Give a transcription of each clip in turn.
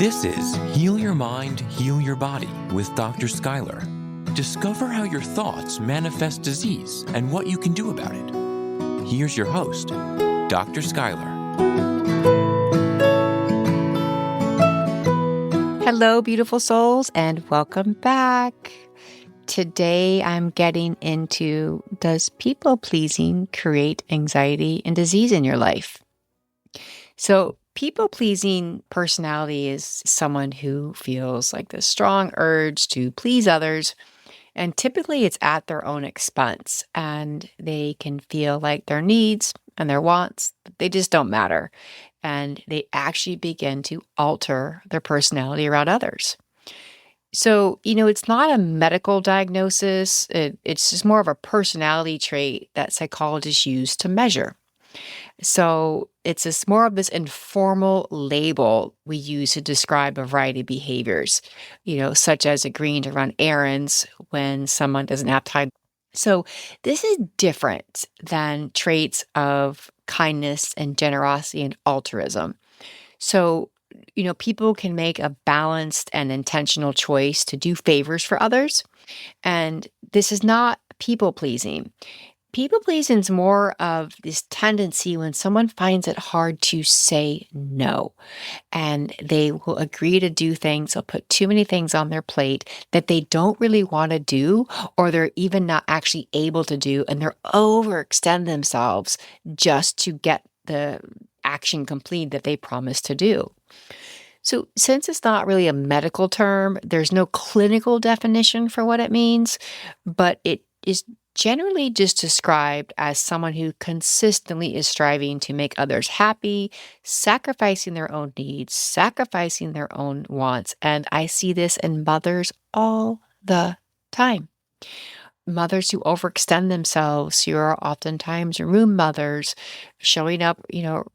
This is Heal Your Mind, Heal Your Body with Dr. Schuyler. Discover how your thoughts manifest disease and what you can do about it. Here's your host, Dr. Schuyler. Hello, beautiful souls, and welcome back. Today, I'm getting into, does people-pleasing create anxiety and disease in your life? So, people-pleasing personality is someone who feels like this strong urge to please others, and typically it's at their own expense, and they can feel like their needs and their wants, they just don't matter, and they actually begin to alter their personality around others. So, it's not a medical diagnosis. It's just more of a personality trait that psychologists use to measure. So, it's more of this informal label we use to describe a variety of behaviors, such as agreeing to run errands when someone doesn't have time. So, this is different than traits of kindness and generosity and altruism. So, people can make a balanced and intentional choice to do favors for others. And this is not people pleasing. People pleasing is more of this tendency when someone finds it hard to say no. And they will agree to do things, they'll put too many things on their plate that they don't really want to do, or they're even not actually able to do, and they're overextend themselves just to get the action complete that they promised to do. So, since it's not really a medical term, there's no clinical definition for what it means, but it is generally just described as someone who consistently is striving to make others happy, sacrificing their own needs, sacrificing their own wants. And I see this in mothers all the time. Mothers who overextend themselves, who are oftentimes room mothers, showing up,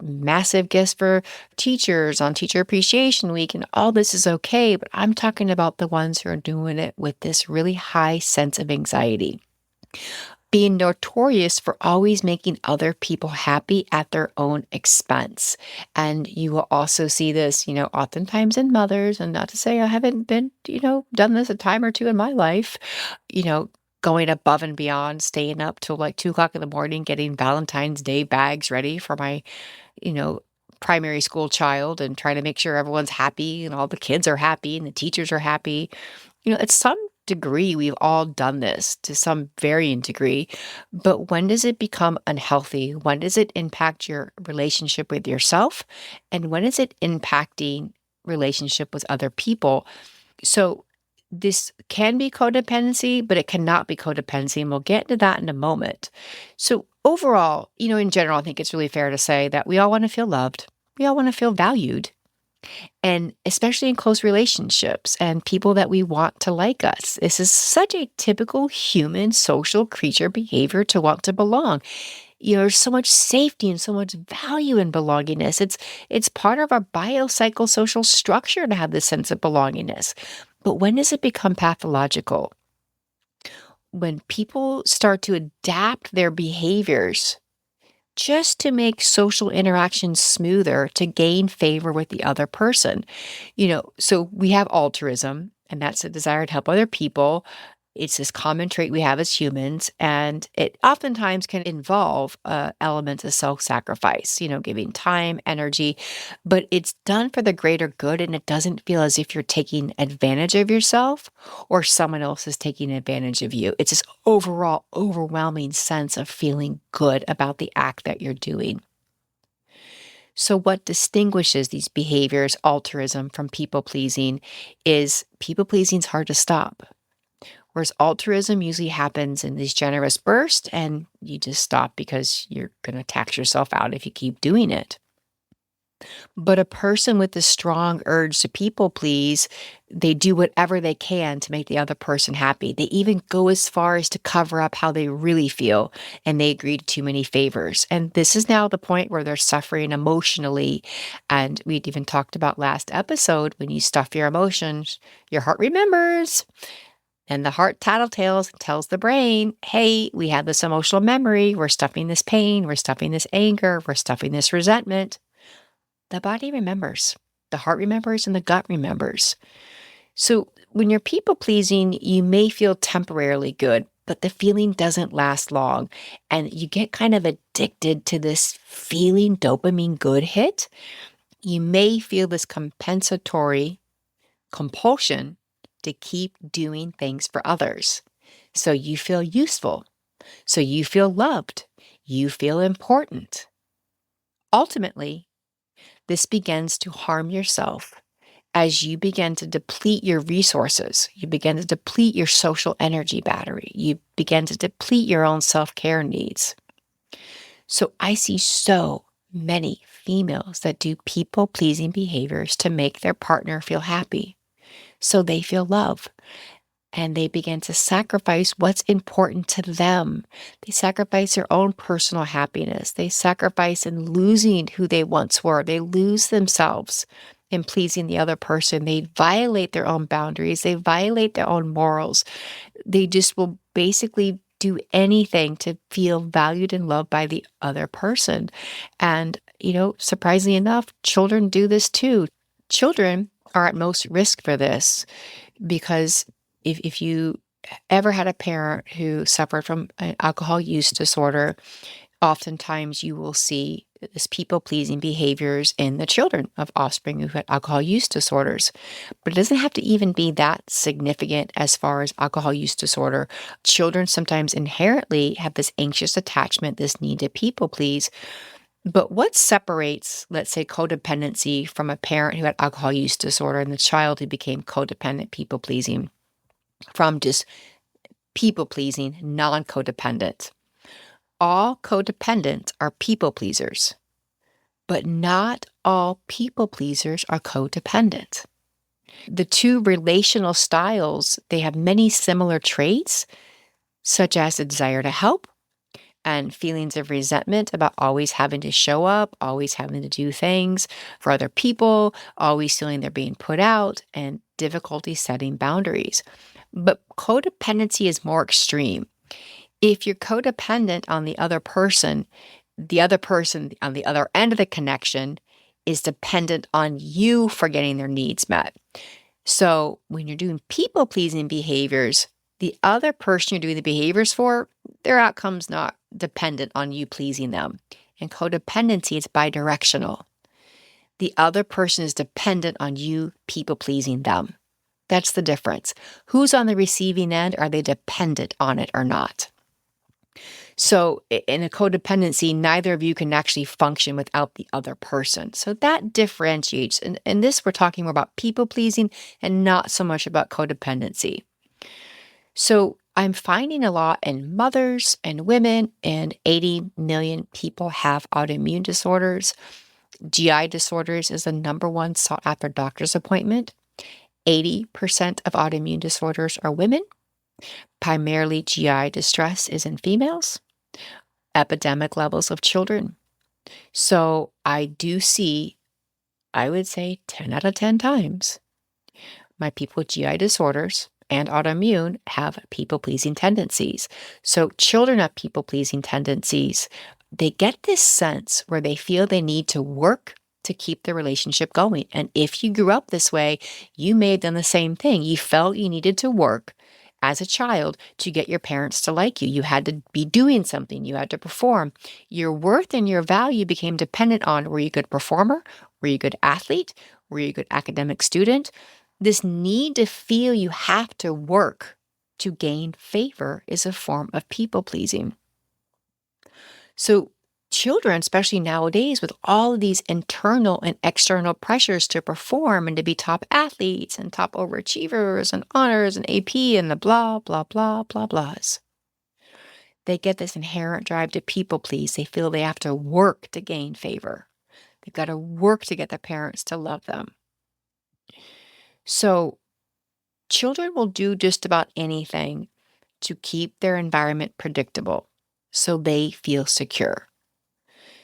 massive gifts for teachers on Teacher Appreciation Week, and all this is okay. But I'm talking about the ones who are doing it with this really high sense of anxiety, being notorious for always making other people happy at their own expense. And you will also see this, oftentimes in mothers, and not to say I haven't been, done this a time or two in my life, going above and beyond, staying up till like 2 o'clock in the morning, getting Valentine's Day bags ready for my, you know, primary school child and trying to make sure everyone's happy and all the kids are happy and the teachers are happy. At some degree, we've all done this to some varying degree. But when does it become unhealthy? When does it impact your relationship with yourself? And when is it impacting relationship with other people? So this can be codependency, but it cannot be codependency. And we'll get into that in a moment. So overall, in general, I think it's really fair to say that we all want to feel loved. We all want to feel valued. And especially in close relationships and people that we want to like us. This is such a typical human social creature behavior to want to belong. There's so much safety and so much value in belongingness. It's part of our biopsychosocial structure to have this sense of belongingness. But when does it become pathological? When people start to adapt their behaviors just to make social interactions smoother, to gain favor with the other person. So we have altruism, and that's a desire to help other people. It's this common trait we have as humans, and it oftentimes can involve elements of self-sacrifice, giving time, energy, but it's done for the greater good, and it doesn't feel as if you're taking advantage of yourself or someone else is taking advantage of you. It's this overall overwhelming sense of feeling good about the act that you're doing. So what distinguishes these behaviors, altruism, from people-pleasing is people-pleasing is hard to stop. Whereas altruism usually happens in these generous bursts, and you just stop because you're going to tax yourself out if you keep doing it. But a person with a strong urge to people please, they do whatever they can to make the other person happy. They even go as far as to cover up how they really feel, and they agree to too many favors. And this is now the point where they're suffering emotionally. And we'd even talked about last episode, when you stuff your emotions, your heart remembers. And the heart tattletales and tells the brain, hey, we have this emotional memory. We're stuffing this pain. We're stuffing this anger. We're stuffing this resentment. The body remembers. The heart remembers and the gut remembers. So when you're people pleasing, you may feel temporarily good, but the feeling doesn't last long. And you get kind of addicted to this feeling dopamine good hit. You may feel this compensatory compulsion to keep doing things for others. So you feel useful. So you feel loved. You feel important. Ultimately, this begins to harm yourself as you begin to deplete your resources. You begin to deplete your social energy battery. You begin to deplete your own self-care needs. So I see so many females that do people-pleasing behaviors to make their partner feel happy, so they feel love. And they begin to sacrifice what's important to them. They sacrifice their own personal happiness. They sacrifice in losing who they once were. They lose themselves in pleasing the other person. They violate their own boundaries. They violate their own morals. They just will basically do anything to feel valued and loved by the other person. And, surprisingly enough, children do this too. Children are at most risk for this because if you ever had a parent who suffered from an alcohol use disorder, oftentimes you will see this people-pleasing behaviors in the children of offspring who had alcohol use disorders. But it doesn't have to even be that significant as far as alcohol use disorder. Children sometimes inherently have this anxious attachment, this need to people-please. But what separates, let's say, codependency from a parent who had alcohol use disorder and the child who became codependent people-pleasing from just people-pleasing, non-codependent? All codependents are people pleasers, but not all people pleasers are codependent. The two relational styles, they have many similar traits, such as a desire to help and feelings of resentment about always having to show up, always having to do things for other people, always feeling they're being put out, and difficulty setting boundaries. But codependency is more extreme. If you're codependent on the other person on the other end of the connection is dependent on you for getting their needs met. So when you're doing people-pleasing behaviors, the other person you're doing the behaviors for, their outcome's not dependent on you pleasing them. In codependency, it's bidirectional. The other person is dependent on you people-pleasing them. That's the difference. Who's on the receiving end? Are they dependent on it or not? So in a codependency, neither of you can actually function without the other person. So that differentiates. And in this, we're talking more about people-pleasing and not so much about codependency. So I'm finding a lot in mothers and women, and 80 million people have autoimmune disorders. GI disorders is the number one sought after doctor's appointment. 80% of autoimmune disorders are women. Primarily GI distress is in females. Epidemic levels of children. So I do see, I would say 10 out of 10 times, my people with GI disorders and autoimmune have people-pleasing tendencies. So children have people-pleasing tendencies. They get this sense where they feel they need to work to keep the relationship going. And if you grew up this way, you may have done the same thing. You felt you needed to work as a child to get your parents to like you. You had to be doing something. You had to perform. Your worth and your value became dependent on, were you a good performer? Were you a good athlete? Were you a good academic student? This need to feel you have to work to gain favor is a form of people-pleasing. So children, especially nowadays, with all of these internal and external pressures to perform and to be top athletes and top overachievers and honors and AP and the blah, blah, blah, blah, blahs. They get this inherent drive to people please. They feel they have to work to gain favor. They've got to work to get their parents to love them. So children will do just about anything to keep their environment predictable so they feel secure.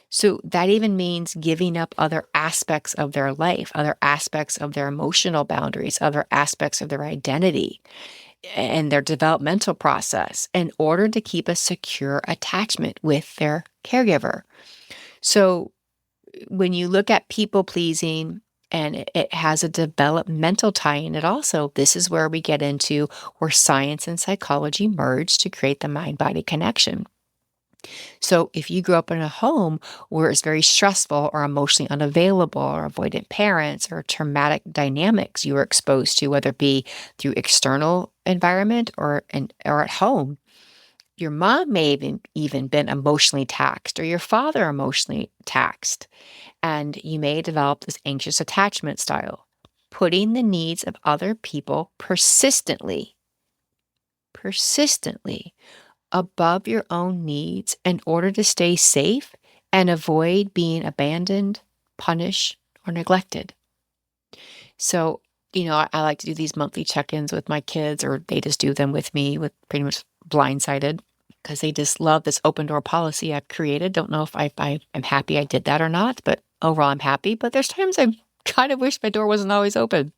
So that even means giving up other aspects of their life, other aspects of their emotional boundaries, other aspects of their identity and their developmental process in order to keep a secure attachment with their caregiver. So when you look at people pleasing And it has a developmental tie in it also. This is where we get into where science and psychology merge to create the mind-body connection. So if you grew up in a home where it's very stressful or emotionally unavailable or avoidant parents or traumatic dynamics you were exposed to, whether it be through external environment or at home, your mom may even been emotionally taxed or your father emotionally taxed, and you may develop this anxious attachment style, putting the needs of other people persistently above your own needs in order to stay safe and avoid being abandoned, punished, or neglected. So, I like to do these monthly check-ins with my kids, or they just do them with me, with pretty much blindsided, because they just love this open door policy I've created. Don't know if I am happy I did that or not, but overall I'm happy. But there's times I kind of wish my door wasn't always open.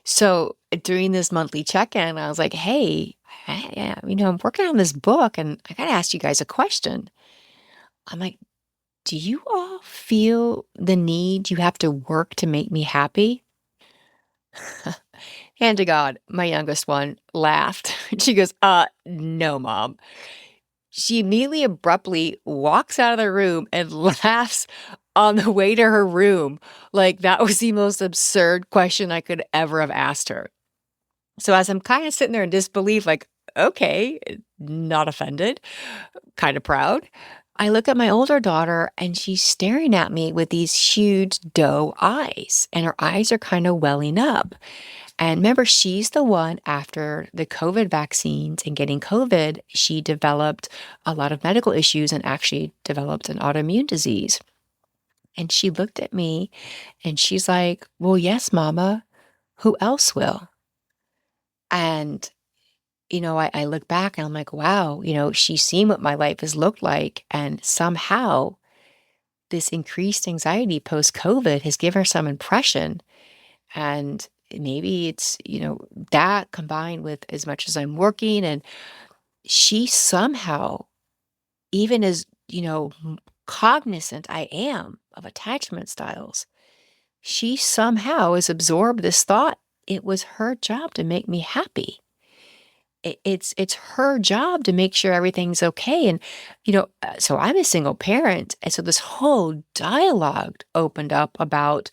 So during this monthly check-in, I was like, hey, I'm working on this book and I got to ask you guys a question. I'm like, do you all feel the need you have to work to make me happy? Hand to God, my youngest one laughed. She goes, no, Mom. She immediately abruptly walks out of the room and laughs on the way to her room. Like that was the most absurd question I could ever have asked her. So as I'm kind of sitting there in disbelief, like, okay, not offended, kind of proud, I look at my older daughter and she's staring at me with these huge doe eyes, and her eyes are kind of welling up. And remember, she's the one after the COVID vaccines and getting COVID, she developed a lot of medical issues and actually developed an autoimmune disease. And she looked at me and she's like, well, yes, Mama, who else will? And I look back and I'm like, wow, she's seen what my life has looked like. And somehow this increased anxiety post COVID has given her some impression. And maybe it's, that combined with as much as I'm working, and she somehow, even as, cognizant I am of attachment styles, she somehow has absorbed this thought. It was her job to make me happy. It's her job to make sure everything's okay. And, so I'm a single parent. And so this whole dialogue opened up about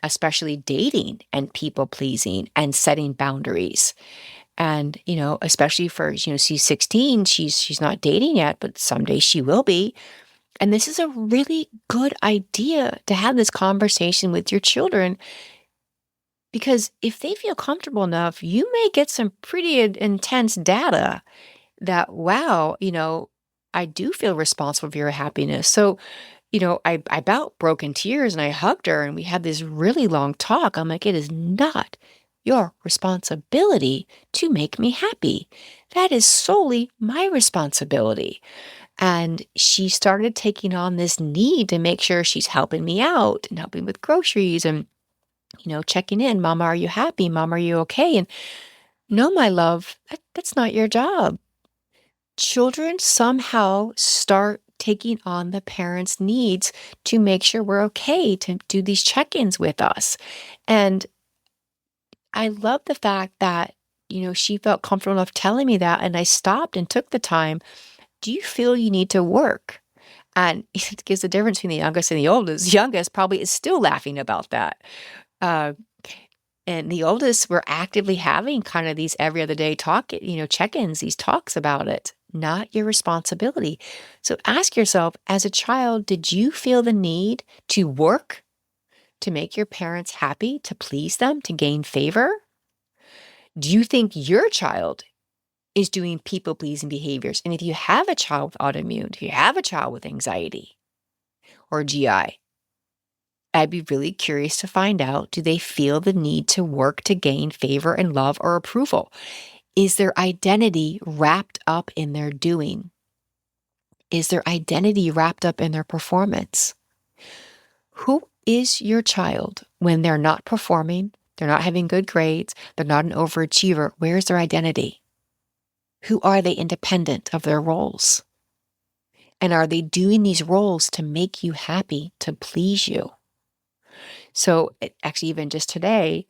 especially dating and people pleasing and setting boundaries. And, especially for, she's 16, she's not dating yet, but someday she will be. And this is a really good idea to have this conversation with your children, because if they feel comfortable enough, you may get some pretty intense data that, wow, I do feel responsible for your happiness. So, I about broke in tears and I hugged her and we had this really long talk. I'm like, it is not your responsibility to make me happy. That is solely my responsibility. And she started taking on this need to make sure she's helping me out and helping with groceries and, checking in. Mama, are you happy? Mom, are you okay? And no, my love, that's not your job. Children somehow start taking on the parents' needs to make sure we're okay, to do these check-ins with us. And I love the fact that, she felt comfortable enough telling me that. And I stopped and took the time. Do you feel you need to work? And it gives the difference between the youngest and the oldest. Youngest probably is still laughing about that. Uh, and the oldest, we're actively having kind of these every other day check-ins, these talks about it. Not your responsibility. So ask yourself, as a child, did you feel the need to work to make your parents happy, to please them, to gain favor? Do you think your child is doing people-pleasing behaviors? And if you have a child with autoimmune, if you have a child with anxiety or GI, I'd be really curious to find out, do they feel the need to work to gain favor and love or approval? Is their identity wrapped up in their doing? Is their identity wrapped up in their performance? Who is your child when they're not performing, they're not having good grades, they're not an overachiever? Where's their identity? Who are they independent of their roles? And are they doing these roles to make you happy, to please you? So actually, even just today,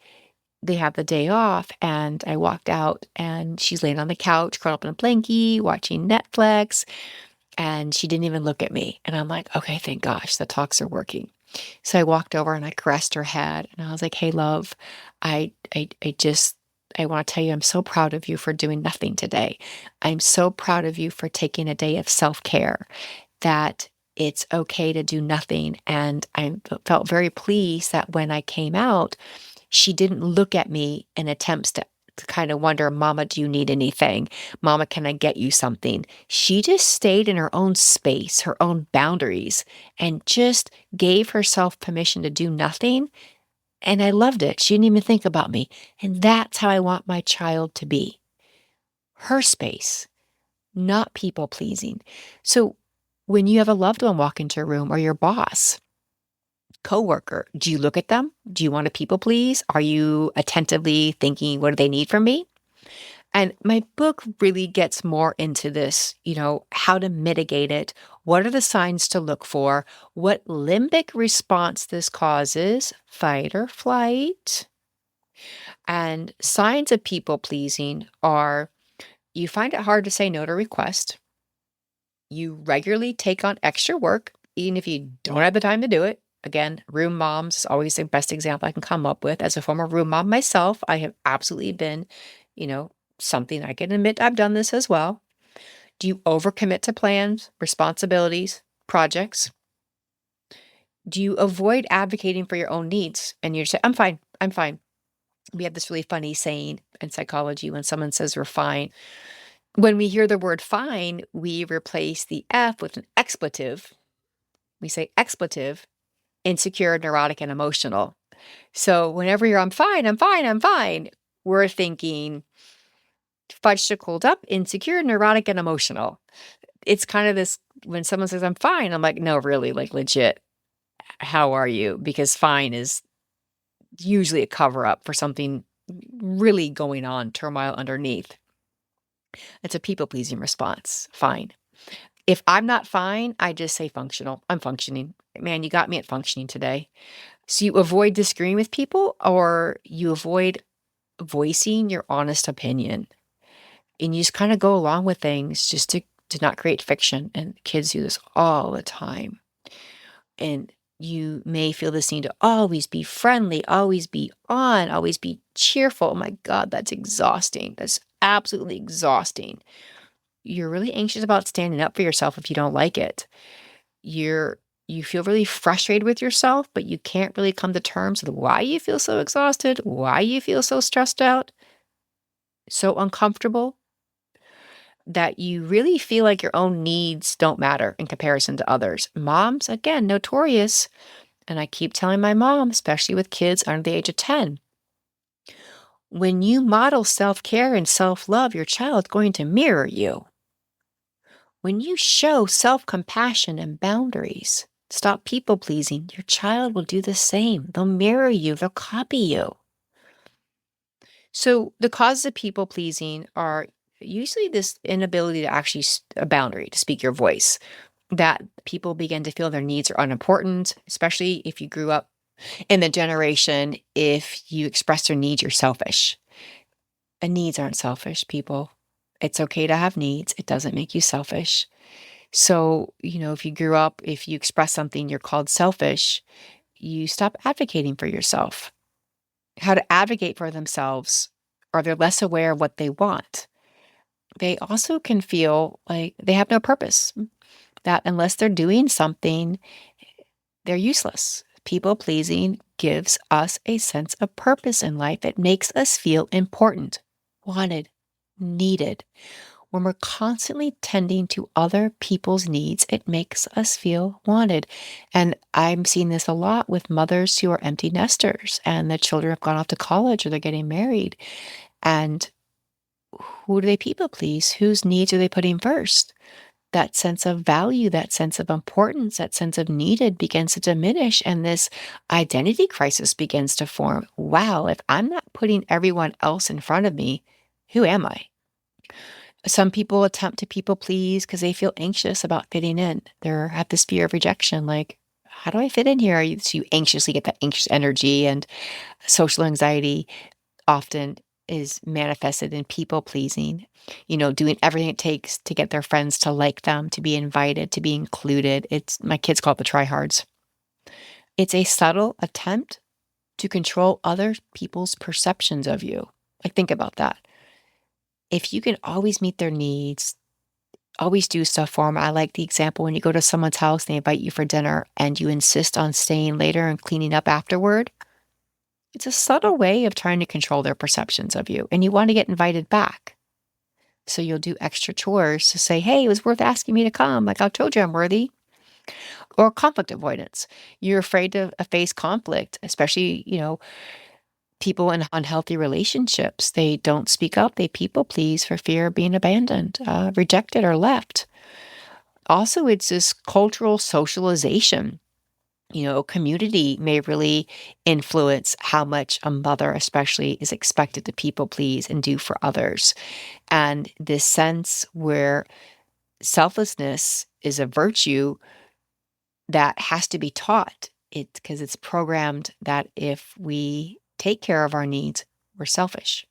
they have the day off and I walked out and she's laying on the couch, curled up in a blankie, watching Netflix, and she didn't even look at me. And I'm like, okay, thank gosh, the talks are working. So I walked over and I caressed her head and I was like, hey, love, I want to tell you, I'm so proud of you for doing nothing today. I'm so proud of you for taking a day of self-care, that it's okay to do nothing. And I felt very pleased that when I came out, she didn't look at me in attempts to kind of wonder, Mama, do you need anything? Mama, can I get you something? She just stayed in her own space, her own boundaries, and just gave herself permission to do nothing. And I loved it. She didn't even think about me. And that's how I want my child to be. Her space, not people pleasing. So when you have a loved one walk into a room, or your boss, coworker, do you look at them? Do you want to people please? Are you attentively thinking, what do they need from me? And my book really gets more into this, how to mitigate it. What are the signs to look for? What limbic response this causes, fight or flight. And signs of people pleasing are: you find it hard to say no to requests. You regularly take on extra work, even if you don't have the time to do it. Again, room moms is always the best example I can come up with. As a former room mom myself, I have absolutely been, something I can admit I've done this as well. Do you overcommit to plans, responsibilities, projects? Do you avoid advocating for your own needs? And you say, I'm fine, I'm fine. We have this really funny saying in psychology when someone says we're fine. When we hear the word fine, we replace the F with an expletive. We say expletive, insecure, neurotic, and emotional. So whenever you're, I'm fine, I'm fine, I'm fine, we're thinking fudgesicled up, insecure, neurotic, and emotional. It's kind of this, when someone says, I'm fine, I'm like, no, really, like legit, how are you? Because fine is usually a cover up for something really going on, turmoil underneath. It's a people pleasing response. Fine. If I'm not fine, I just say functional. I'm functioning. Man, you got me at functioning today. So you avoid disagreeing with people, or you avoid voicing your honest opinion. And you just kind of go along with things just to not create fiction. And kids do this all the time. And you may feel this need to always be friendly, always be on, always be cheerful. Oh my God, that's exhausting. That's absolutely exhausting. You're really anxious about standing up for yourself if you don't like it. You feel really frustrated with yourself, but you can't really come to terms with why you feel so exhausted, why you feel so stressed out, so uncomfortable, that you really feel like your own needs don't matter in comparison to others. Moms, again, notorious. And I keep telling my mom, especially with kids under the age of 10, when you model self-care and self-love, your child's going to mirror you. When you show self-compassion and boundaries, stop people-pleasing, your child will do the same. They'll mirror you. They'll copy you. So the causes of people-pleasing are usually this inability to actually a boundary, to speak your voice, that people begin to feel their needs are unimportant, especially if you grew up in the generation, if you express your needs, you're selfish. And needs aren't selfish, people. It's okay to have needs. It doesn't make you selfish. So, if you grew up, if you express something, you're called selfish, you stop advocating for yourself. How to advocate for themselves, or they're less aware of what they want. They also can feel like they have no purpose, that unless they're doing something, they're useless. People pleasing gives us a sense of purpose in life. It makes us feel important, wanted, needed. When we're constantly tending to other people's needs, it makes us feel wanted. And I'm seeing this a lot with mothers who are empty nesters and the children have gone off to college or they're getting married. And who do they people please? Whose needs are they putting first? That sense of value, that sense of importance, that sense of needed begins to diminish, and this identity crisis begins to form. Wow, if I'm not putting everyone else in front of me, who am I? Some people attempt to people please because they feel anxious about fitting in. They have this fear of rejection, like, how do I fit in here? So you anxiously get that anxious energy, and social anxiety often is manifested in people pleasing, doing everything it takes to get their friends to like them, to be invited, to be included. It's my kids call it the tryhards. It's a subtle attempt to control other people's perceptions of you. Like, think about that. If you can always meet their needs, always do stuff for them. I like the example when you go to someone's house, they invite you for dinner, and you insist on staying later and cleaning up afterward. It's a subtle way of trying to control their perceptions of you, and you want to get invited back. So you'll do extra chores to say, hey, it was worth asking me to come. Like, I told you I'm worthy. Or conflict avoidance. You're afraid to face conflict, especially, people in unhealthy relationships. They don't speak up. They people please for fear of being abandoned, rejected, or left. Also, it's this cultural socialization. Community may really influence how much a mother, especially, is expected to people please and do for others. And this sense where selflessness is a virtue that has to be taught, because it's programmed that if we take care of our needs, we're selfish.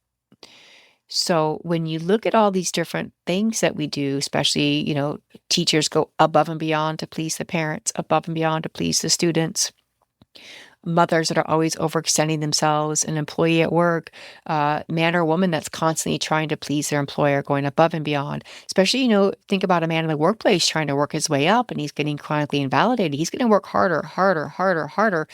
So when you look at all these different things that we do, especially, teachers go above and beyond to please the parents, above and beyond to please the students. Mothers that are always overextending themselves, an employee at work, man or woman that's constantly trying to please their employer, going above and beyond. Especially, think about a man in the workplace trying to work his way up and he's getting chronically invalidated. He's going to work harder, harder, harder, harder,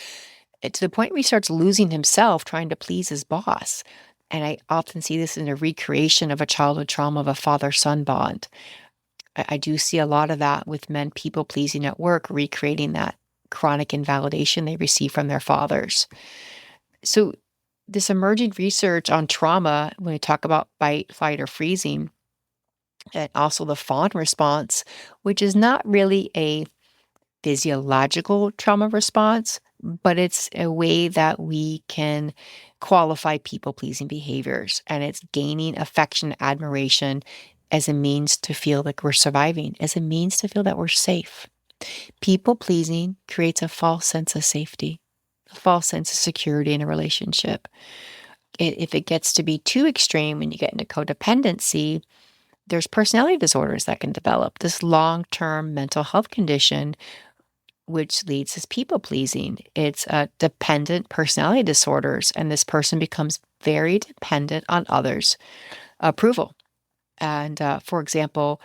to the point where he starts losing himself trying to please his boss. And I often see this in a recreation of a childhood trauma of a father-son bond. I do see a lot of that with men people pleasing at work, recreating that chronic invalidation they receive from their fathers. So this emerging research on trauma, when we talk about fight, flight, or freezing, and also the fawn response, which is not really a physiological trauma response, but it's a way that we can qualify people-pleasing behaviors. And it's gaining affection, admiration as a means to feel like we're surviving, as a means to feel that we're safe. People-pleasing creates a false sense of safety, a false sense of security in a relationship. If it gets to be too extreme and you get into codependency, there's personality disorders that can develop, this long-term mental health condition, which leads to people-pleasing. It's dependent personality disorders, and this person becomes very dependent on others' approval. And for example,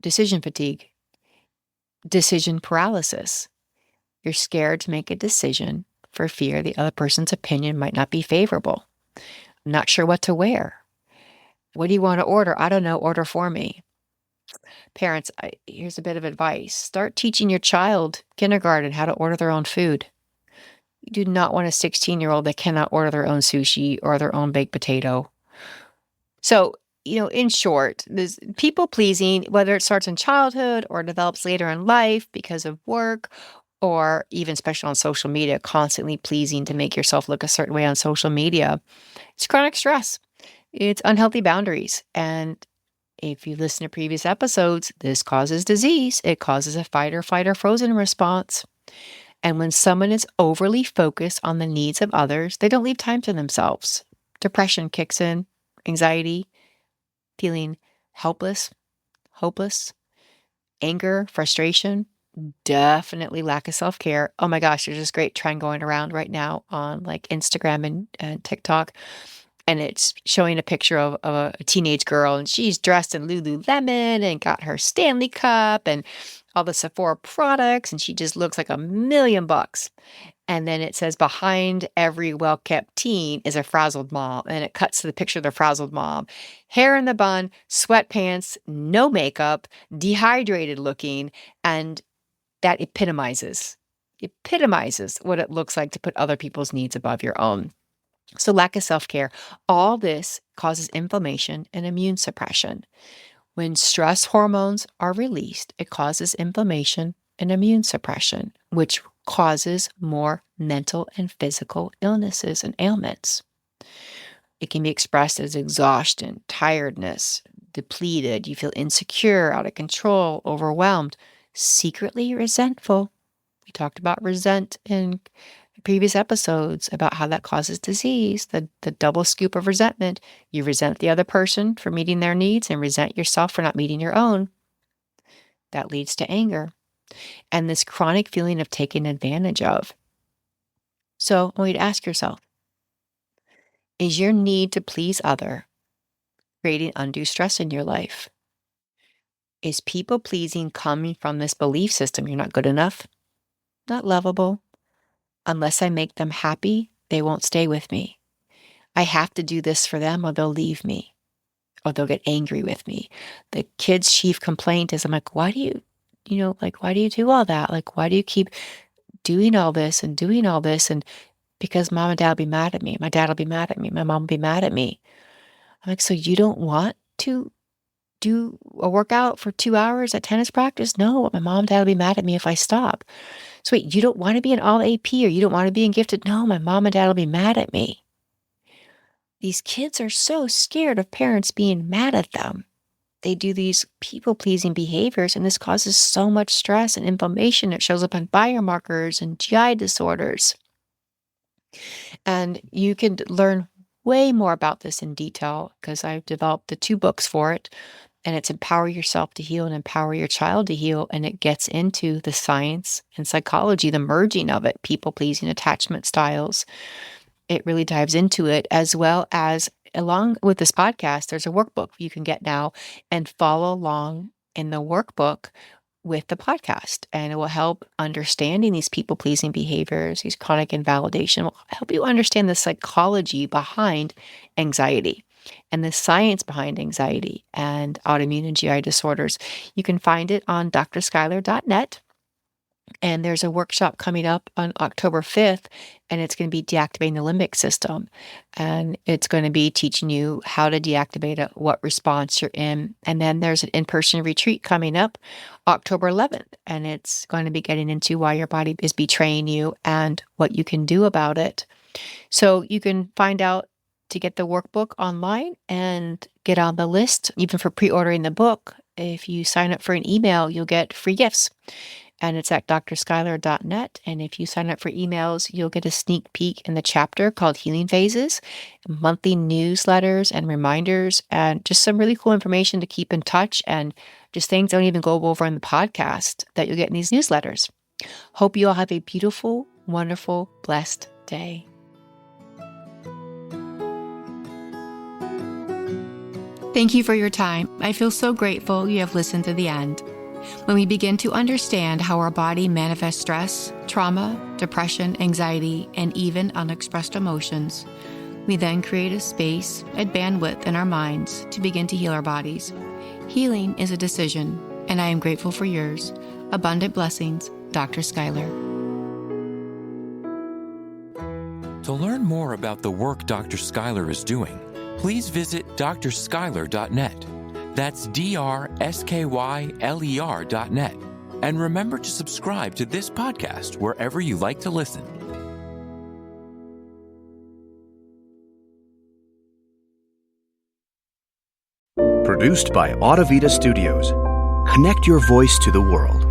decision fatigue, decision paralysis. You're scared to make a decision for fear the other person's opinion might not be favorable. Not sure what to wear. What do you want to order? I don't know. Order for me. Parents, here's a bit of advice. Start teaching your child, kindergarten, how to order their own food. You do not want a 16-year-old that cannot order their own sushi or their own baked potato. So, in short, this people-pleasing, whether it starts in childhood or develops later in life because of work, or even especially on social media, constantly pleasing to make yourself look a certain way on social media, it's chronic stress. It's unhealthy boundaries. And if you listen to previous episodes, this causes disease. It causes a fight or flight or frozen response. And when someone is overly focused on the needs of others, they don't leave time to themselves. Depression kicks in, anxiety, feeling helpless, hopeless, anger, frustration, definitely lack of self-care. Oh my gosh, there's this great trend going around right now on like Instagram and TikTok. And it's showing a picture of a teenage girl, and she's dressed in Lululemon and got her Stanley Cup and all the Sephora products, and she just looks like $1,000,000. And then it says, behind every well-kept teen is a frazzled mom. And it cuts to the picture of the frazzled mom. Hair in the bun, sweatpants, no makeup, dehydrated looking, and that epitomizes what it looks like to put other people's needs above your own. So lack of self-care, all this causes inflammation and immune suppression. When stress hormones are released, it causes inflammation and immune suppression, which causes more mental and physical illnesses and ailments. It can be expressed as exhaustion, tiredness, depleted. You feel insecure, out of control, overwhelmed, secretly resentful, We talked about resent in previous episodes about how that causes disease, the double scoop of resentment. You resent the other person for meeting their needs and resent yourself for not meeting your own. That leads to anger and this chronic feeling of taken advantage of. So I want you to ask yourself, is your need to please other creating undue stress in your life? Is people pleasing coming from this belief system? You're not good enough, not lovable. Unless I make them happy, they won't stay with me. I have to do this for them or they'll leave me or they'll get angry with me. The kid's chief complaint is, I'm like, why do you do all that? Like, why do you keep doing all this and doing all this? And because mom and dad will be mad at me. My dad will be mad at me. My mom will be mad at me. I'm like, so you don't want to do a workout for 2 hours at tennis practice? No, my mom and dad will be mad at me if I stop. So wait, you don't want to be an all AP or you don't want to be in gifted? No, my mom and dad will be mad at me. These kids are so scared of parents being mad at them. They do these people-pleasing behaviors, and this causes so much stress and inflammation. It shows up on biomarkers and GI disorders. And you can learn way more about this in detail because I've developed the 2 books for it. And it's Empower Yourself to Heal and Empower Your Child to Heal. And it gets into the science and psychology, the merging of it, people-pleasing attachment styles. It really dives into it, as well as along with this podcast, there's a workbook you can get now and follow along in the workbook with the podcast. And it will help understanding these people-pleasing behaviors, these chronic invalidation, will help you understand the psychology behind anxiety and the science behind anxiety and autoimmune and GI disorders. You can find it on drschuyler.net. And there's a workshop coming up on October 5th, and it's going to be deactivating the limbic system. And it's going to be teaching you how to deactivate it, what response you're in. And then there's an in-person retreat coming up October 11th, and it's going to be getting into why your body is betraying you and what you can do about it. So you can find out to get the workbook online and get on the list, even for pre-ordering the book. If you sign up for an email, you'll get free gifts. And it's at drschuyler.net. And if you sign up for emails, you'll get a sneak peek in the chapter called Healing Phases, monthly newsletters and reminders, and just some really cool information to keep in touch and just things I don't even go over in the podcast that you'll get in these newsletters. Hope you all have a beautiful, wonderful, blessed day. Thank you for your time. I feel so grateful you have listened to the end. When we begin to understand how our body manifests stress, trauma, depression, anxiety, and even unexpressed emotions, we then create a space and bandwidth in our minds to begin to heal our bodies. Healing is a decision, and I am grateful for yours. Abundant blessings, Dr. Schuyler. To learn more about the work Dr. Schuyler is doing, please visit drschuyler.net. That's drschuyler.net. And remember to subscribe to this podcast wherever you like to listen. Produced by Audavita Studios. Connect your voice to the world.